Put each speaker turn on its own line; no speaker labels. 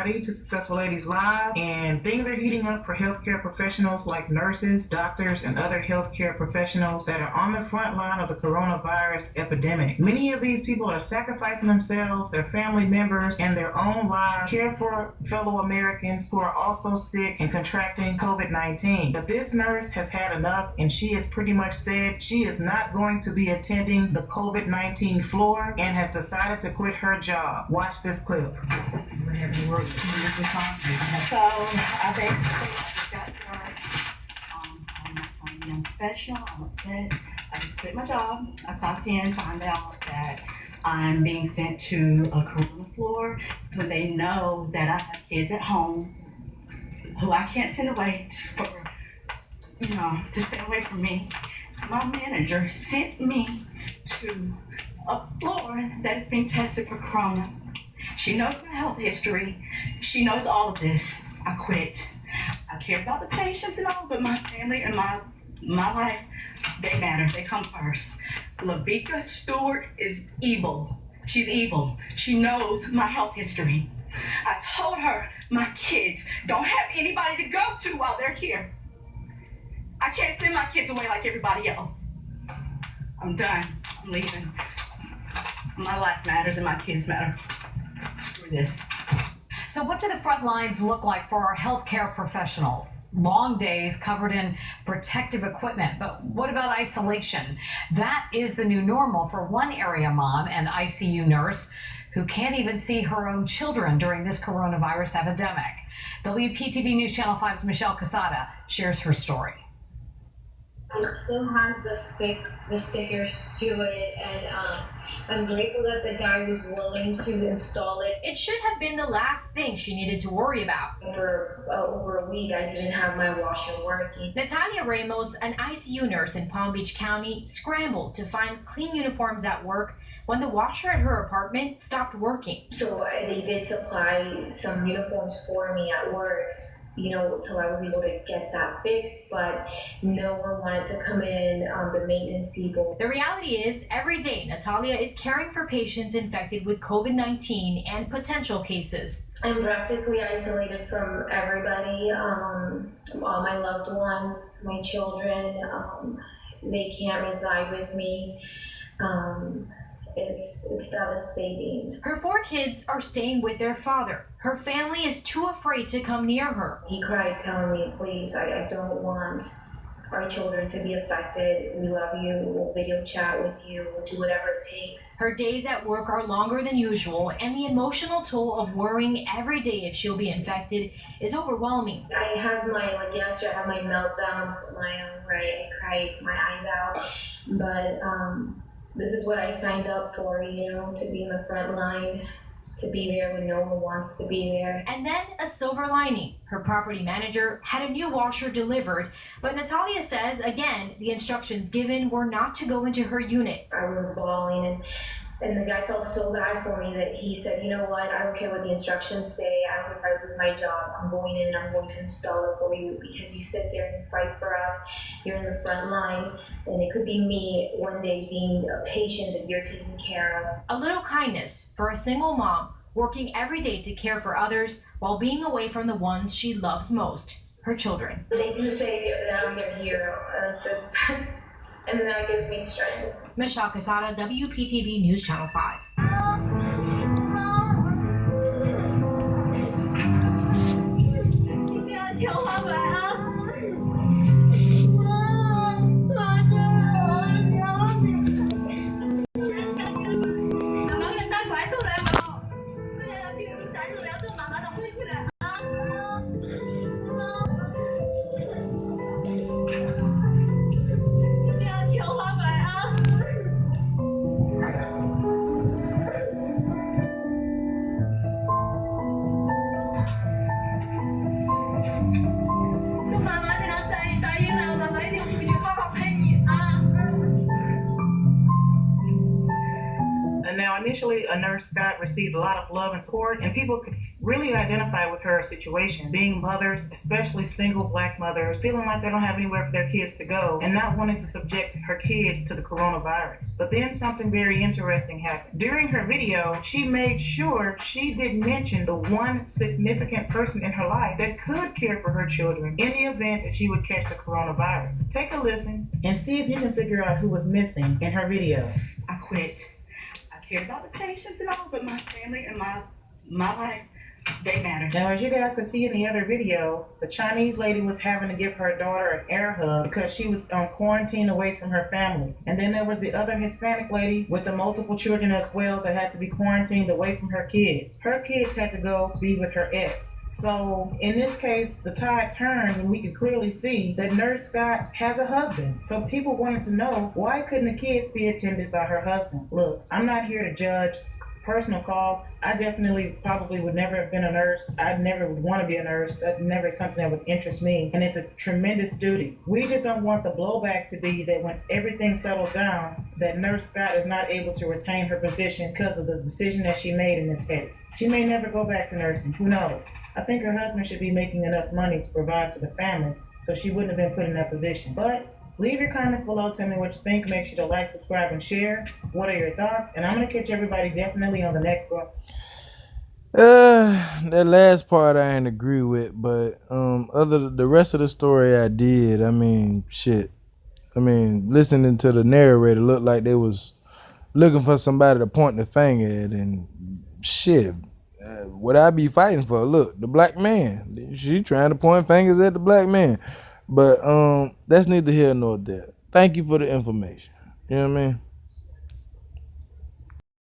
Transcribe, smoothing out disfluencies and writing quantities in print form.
everybody to Successful Ladies Live, and things are heating up for healthcare professionals like nurses, doctors, and other healthcare professionals that are on the front line of the coronavirus epidemic. Many of these people are sacrificing themselves, their family members, and their own lives to care for fellow Americans who are also sick and contracting COVID-19. But this nurse has had enough, and she has pretty much said she is not going to be attending the COVID-19 floor and has decided to quit her job. Watch this clip.
So I basically got on my young professional. I'm upset. I just quit my job. I clocked in, found out that I'm being sent to a corona floor when they know that I have kids at home who I can't send away to stay away from me. My manager sent me to a floor that is being tested for corona. She knows my health history. She knows all of this. I quit. I care about the patients and all, but my family and my life, they matter. They come first. Lavika Stewart is evil. She's evil. She knows my health history. I told her my kids don't have anybody to go to while they're here. I can't send my kids away like everybody else. I'm done. I'm leaving. My life matters and my kids matter. Screw this.
So what do the front lines look like for our healthcare professionals? Long days covered in protective equipment, but what about isolation? That is the new normal for one area mom, an ICU nurse, who can't even see her own children during this coronavirus epidemic. WPTV News Channel 5's Michelle Casada shares her story.
It still has the stickers to it, and I'm grateful that the guy was willing to install it.
It should have been the last thing she needed to worry about.
For over a week, I didn't have my washer working.
Natalia Ramos, an ICU nurse in Palm Beach County, scrambled to find clean uniforms at work when the washer at her apartment stopped working.
So they did supply some uniforms for me at work, till I was able to get that fixed, but no one wanted to come in, the maintenance people.
The reality is, every day, Natalia is caring for patients infected with COVID-19 and potential cases.
I'm practically isolated from everybody, all my loved ones, my children, they can't reside with me. It's devastating.
Her 4 kids are staying with their father. Her family is too afraid to come near her.
He cried telling me, please, I don't want our children to be affected. We love you, we'll video chat with you, we'll do whatever it takes.
Her days at work are longer than usual, and the emotional toll of worrying every day if she'll be infected is overwhelming.
I have yesterday I had my meltdowns, where I cried my eyes out, but this is what I signed up for, to be in the front line, to be there when no one wants to be there.
And then a silver lining. Her property manager had a new washer delivered, but Natalia says, again, the instructions given were not to go into her unit.
I was bawling, and the guy felt so bad for me that he said, you know what, I don't care what the instructions say, I don't care if I lose my job, I'm going in and I'm going to install it for you because you sit there and fight for us, you're in the front line, and it could be me one day being a patient that you're taking care
of. A little kindness for a single mom working every day to care for others while being away from the ones she loves most, her children.
They do say that I'm their hero, and that gives me strength.
Michelle Casada, WPTV News Channel 5.
initially a nurse, Scott received a lot of love and support, and people could really identify with her situation. Being mothers, especially single black mothers, feeling like they don't have anywhere for their kids to go and not wanting to subject her kids to the coronavirus. But then something very interesting happened. During her video, she made sure she didn't mention the one significant person in her life that could care for her children in the event that she would catch the coronavirus. Take a listen and see if you can figure out who was missing in her video.
I quit. I cared about the patients and all, but my family and my life, they matter.
Now, as you guys can see in the other video, the Chinese lady was having to give her daughter an air hug because she was on quarantine away from her family. And then there was the other Hispanic lady with the multiple children as well that had to be quarantined away from her kids. Her kids had to go be with her ex. So in this case, the tide turned and we could clearly see that Nurse Scott has a husband. So people wanted to know, why couldn't the kids be attended by her husband? Look, I'm not here to judge. Personal call. I definitely probably would never have been a nurse. I never would want to be a nurse. That's never something that would interest me. And it's a tremendous duty. We just don't want the blowback to be that when everything settles down, that Nurse Scott is not able to retain her position because of the decision that she made in this case. She may never go back to nursing. Who knows? I think her husband should be making enough money to provide for the family, so she wouldn't have been put in that position. But leave your comments below. Tell me what you think. Make sure to like, subscribe, and share. What are your thoughts? And I'm going to catch everybody definitely on the next one.
That last part I ain't agree with, but the rest of the story I did. I mean, shit. I mean, listening to the narrator looked like they was looking for somebody to point the finger at, and shit. What I be fighting for? Look, the black man. She trying to point fingers at the black man. But that's neither here nor there. Thank you for the information. You know what I mean?